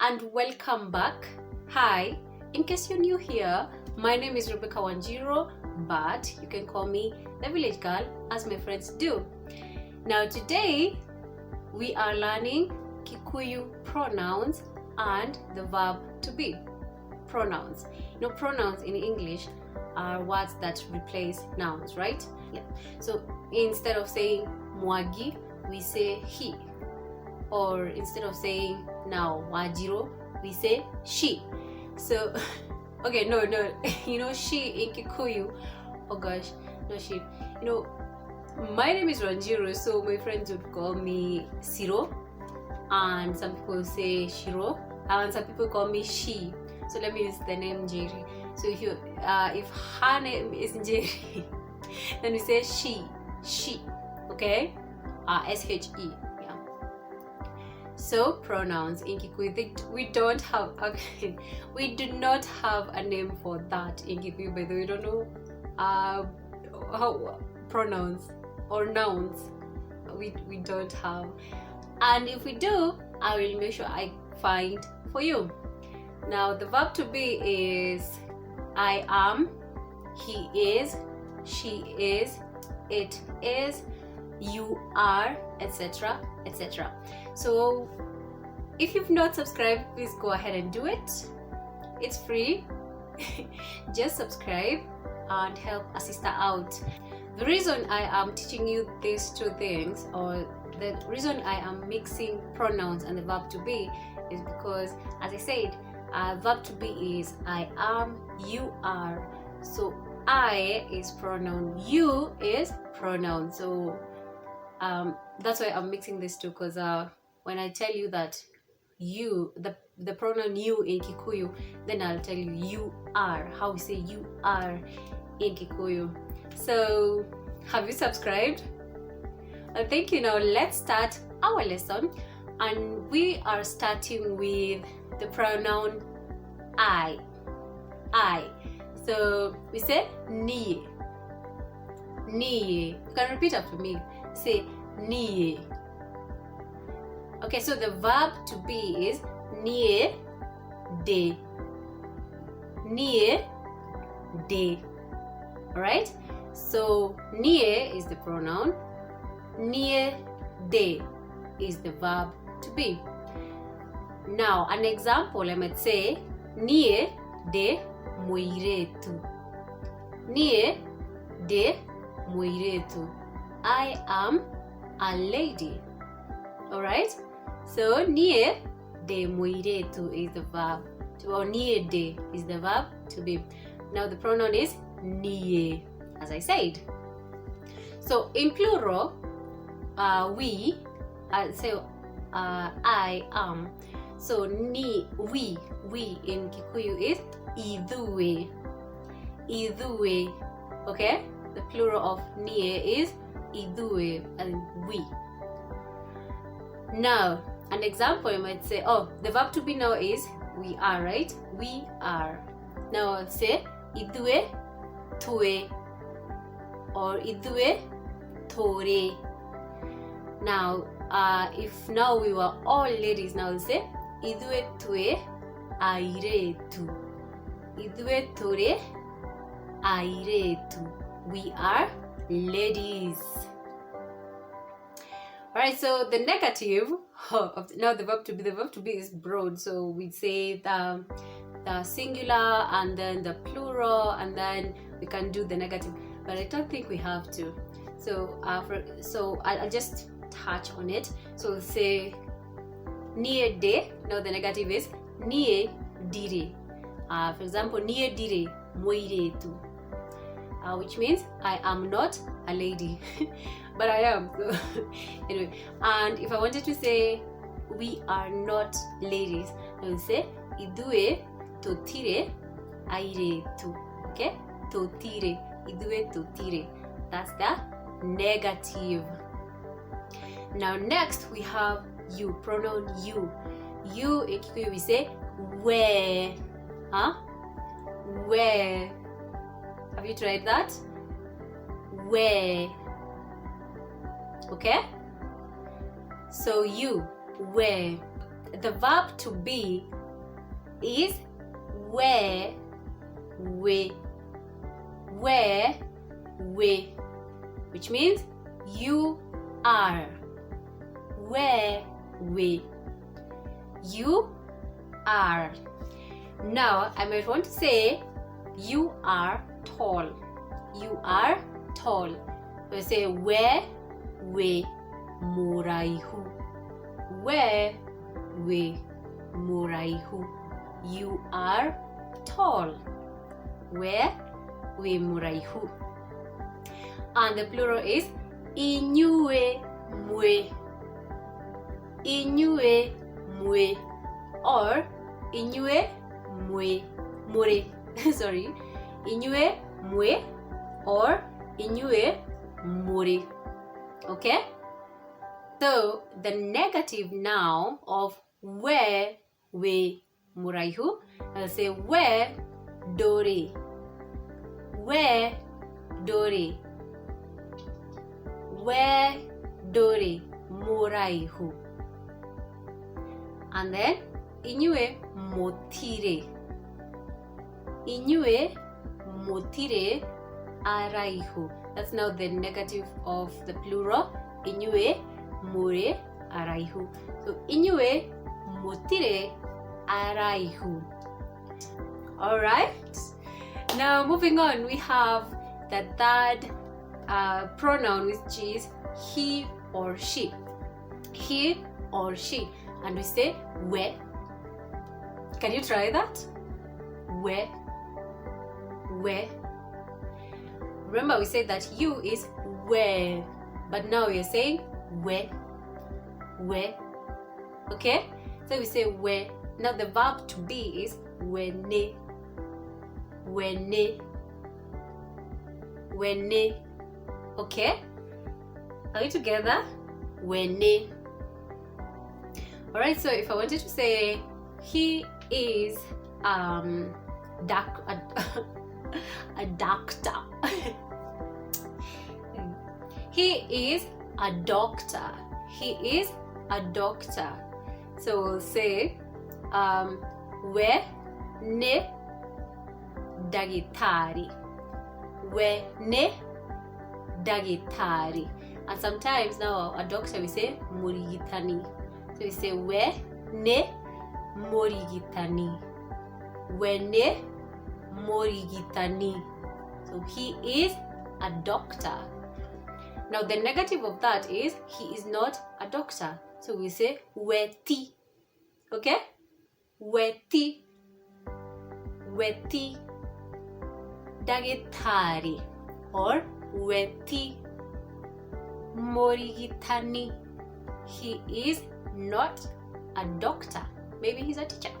and welcome back. Hi, in case you're new here, my name is Rebecca Wanjiro, but you can call me the village girl as my friends do. Now today we are learning Kikuyu pronouns and the verb to be. Pronouns. You know, pronouns in English are words that replace nouns, right? Yeah. So instead of saying mwagi, we say he. Or instead of saying now Wajiro, we say she. So okay, no, you know, she in Kikuyu, oh gosh, no she. You know, my name is Wanjiro, so my friends would call me Siro, and some people say Shiro, and some people call me she. So let me use the name Jerry. So if her name is Jerry, then we say she, okay? S-H-E, yeah. So pronouns in Kikuyu, we don't have, okay, we do not have a name for that in Kikuyu. By the way, we don't know how pronouns or nouns we don't have, and if we do, I will make sure I find for you. Now the verb to be is I am, he is, she is, it is, you are, etc., etc. So if you've not subscribed, please go ahead and do it. It's free. Just subscribe and help a sister out. The reason I am teaching you these two things, or the reason I am mixing pronouns and the verb to be, is because, as I said, verb to be is I am, you are. So I is pronoun, you is pronoun. So that's why I'm mixing these two, because when I tell you that you, the pronoun you in Kikuyu, then I'll tell you you are, how we say you are in Kikuyu. So have you subscribed? Thank you. Now let's start our lesson, and we are starting with the pronoun I. So we say niye. You can repeat after me. Say niye. Okay, so the verb to be is niye de. Niye de. Alright? So niye is the pronoun. Niye de is the verb to be. Now, an example, I might say, nie de muiretu. Nie de muiretu. I am a lady. Alright? So, nie de muiretu is the verb to, or nie de is the verb to be. Now, the pronoun is nie, as I said. So, in plural, we, I am. So we in Kikuyu is idue. Okay? The plural of nie is idue, and we. Now, an example, you might say, oh, the verb to be now is we are, right? We are. Now I'll say idue tue, or idue tore. Now, if now we were all ladies, now we'll say idue tue airetu. Idue tore airetu. We are ladies. Alright, so the negative now the verb to be is broad. So we say the singular and then the plural, and then we can do the negative, but I don't think we have to. So I'll just touch on it. So say nie de. Now the negative is nie dire. For example, nie dire moiretu, which means I am not a lady, but I am. So anyway, and if I wanted to say we are not ladies, I will say idue totire airetu. Okay, totire, idue totire. That's the negative. Now next we have you, pronoun you. You in Kikuyu we say where. Where? Have you tried that? Where? Okay? So you, where? the verb to be is where we, which means you are, where we, you are. Now I might want to say you are tall, you are tall. We say where we muraihu, where we muraihu, you are tall, where we muraihu. And the plural is inyue mwe, inyue mwe, or inyue mwe more sorry, inyue mwe or inyue more. Okay, so the negative noun of where we muraihu, I'll say where dore, where dore, where dore muraihu. And then inyue motire, inyue motire araihu. That's now the negative of the plural, inyue more araihu. So inyue motire araihu. Alright, now moving on, we have the third pronoun, which is he or she, he or she, and we say where. Can you try that? Where. Remember we said that you is where, but now we are saying where. Okay, so we say where. Now the verb to be is wene. Okay, are we together? Wene. Alright, so if I wanted to say he is a doctor he is a doctor, he is a doctor. So we'll say we ne dagitari, we ne dagitari. And sometimes now a doctor we say morigitani, so we say we ne morigitani, we ne morigitani. So he is a doctor. Now the negative of that is he is not a doctor, so we say weti. Okay, weti dagitari or weti morigitani. He is not a doctor, maybe he's a teacher.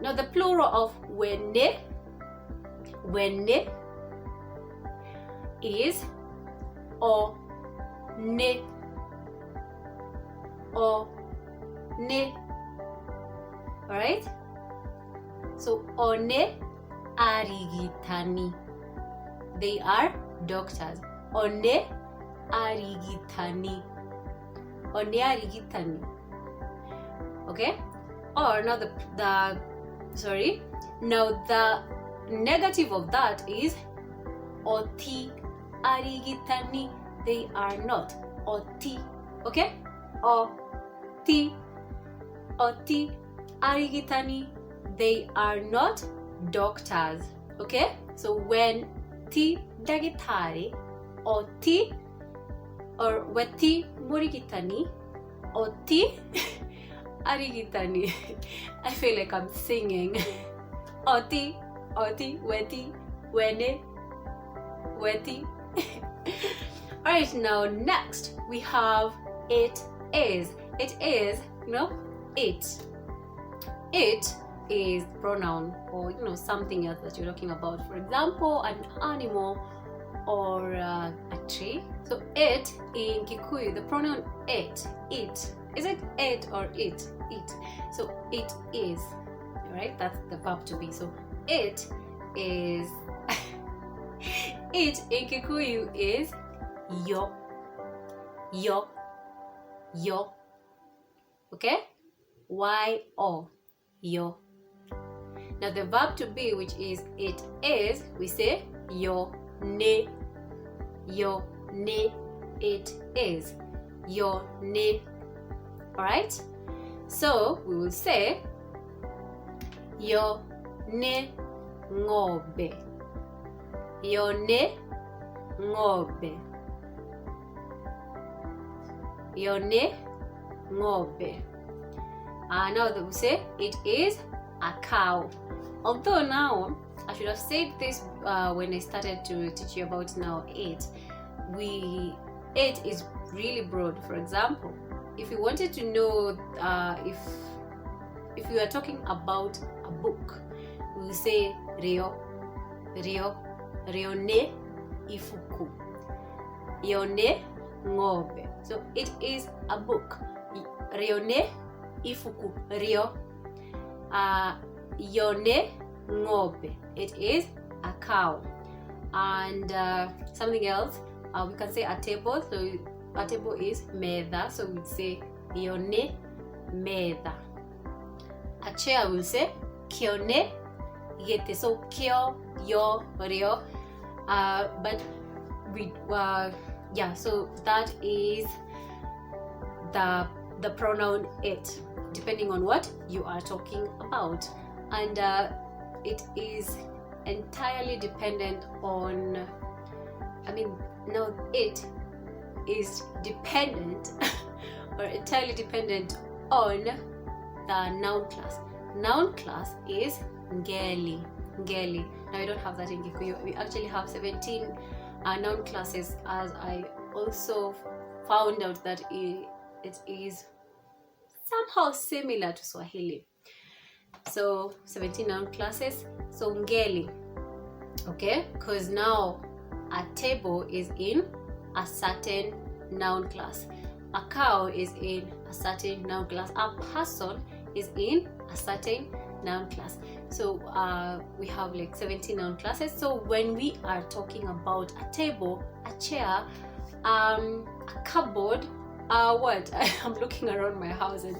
Now the plural of wene is o ne. Alright, so one arigitani, they are doctors. One arigitani, okay. Or now now the negative of that is oti arigitani, they are not. Oti, okay, oti arigitani, they are not doctors. Okay, so when ti dagitari oti or weti morigitani oti arigitani. I feel like I'm singing. Oti weti wene weti. Alright, now next we have it is. It is, it is pronoun, or something else that you're talking about. For example, an animal or a tree. So it in Kikuyu, the pronoun it. Is it it or it? It. So it is. Alright, that's the verb to be. So it is. It in Kikuyu is yo. Okay? Y-O, yo. Now the verb to be, which is it is, we say yo ne, it is, yo ne. Alright? So we will say yo ne ngobe, yo ne ngobe, yo ne ngobe. Now that we say it is a cow. Although now I should have said this when I started to teach you about now it is really broad. For example, if you wanted to know if you are talking about a book, we will say ryo ne ifuku, yo ne ngobe. So it is a book. Ryo ne ifuku, ryo. Yo ne ngobe, it is a cow. And something else, we can say a table. So a table is meda, so we'd say yo ne meda. A chair, we'll say kyo ne yete. So kyo, yo, ryo. But we yeah, so that is the pronoun it, depending on what you are talking about. And it is entirely dependent on, it is dependent or entirely dependent on the noun class. Noun class is ngeli. Now we don't have that in Kikuyu. We actually have 17 noun classes, as I also found out that it is somehow similar to Swahili. So 17 noun classes. So ngeli, okay, because now a table is in a certain noun class, a cow is in a certain noun class, a person is in a certain noun class. So we have like 17 noun classes. So when we are talking about a table, a chair, a cupboard, what I'm looking around my house and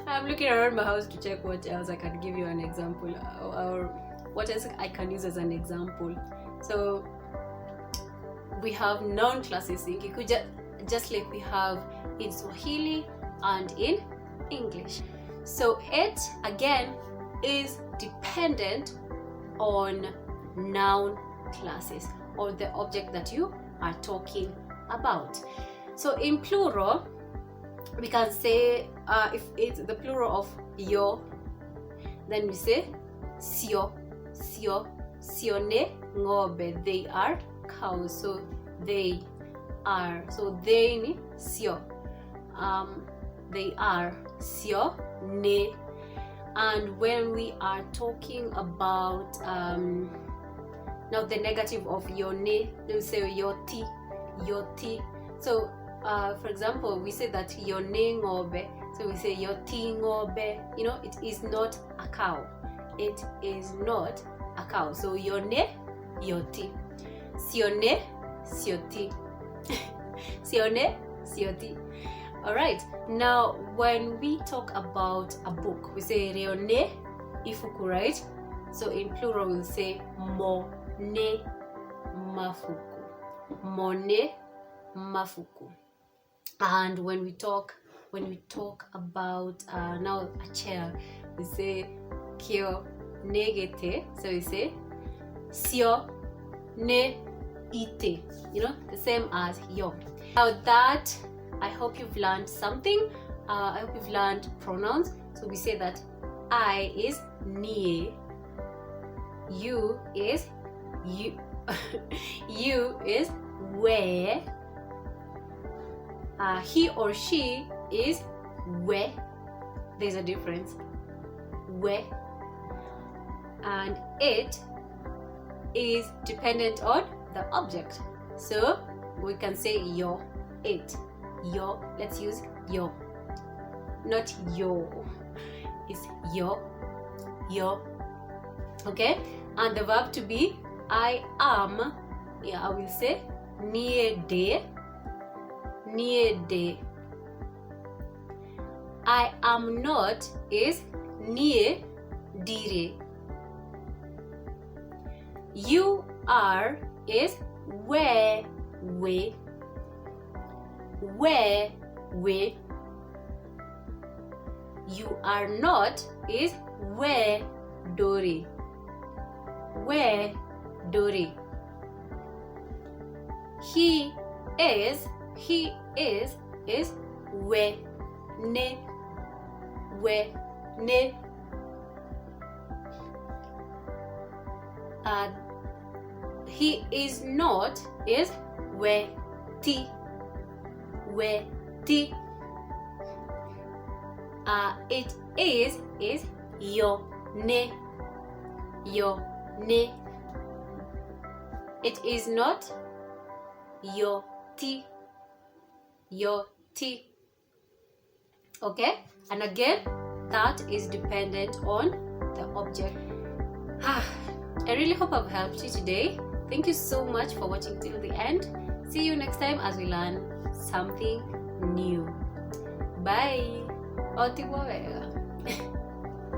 I'm looking around my house to check what else I can give you an example, or what else I can use as an example. So we have noun classes in Kikuyu, just like we have in Swahili and in English. So it again is dependent on noun classes or the object that you are talking about. So in plural, we can say if it's the plural of yo, then we say sio ne ngobe, they are cows. So they are, so they ni sio, they are sio ne. And when we are talking about now the negative of yo ne, we say yoti. So for example, we say that yo ne ngobe, so we say yoti ngobe. It is not a cow. It is not a cow. So yo ne yoti, sio ne sioti, sio ne sioti. All right. Now, when we talk about a book, we say ryo ne ifuku, right? So in plural, we'll say mo ne mafuku, mo ne mafuku. And when we talk about now a chair, we say kyo negete. So we say sio ne ite. The same as yo. Now that, I hope you've learned something. I hope you've learned pronouns. So we say that I is nie, you is you, you is we, he or she is we. There's a difference. We. And it is dependent on the object. So we can say yo, it. Yo, let's use yo, not yo. It's yo. Okay. And the verb to be I am, I will say nie de. I am not is nie dire. You are is where we. Where we. You are not is where Dory. Where Dory. He is where ne. Where ne. He is not is where ti. Where ti. It is yo ne. Yo ne. It is not yo ti. Yo ti. Okay, and again that is dependent on the object. I really hope I've helped you today. Thank you so much for watching till the end. See you next time as we learn something new. Bye.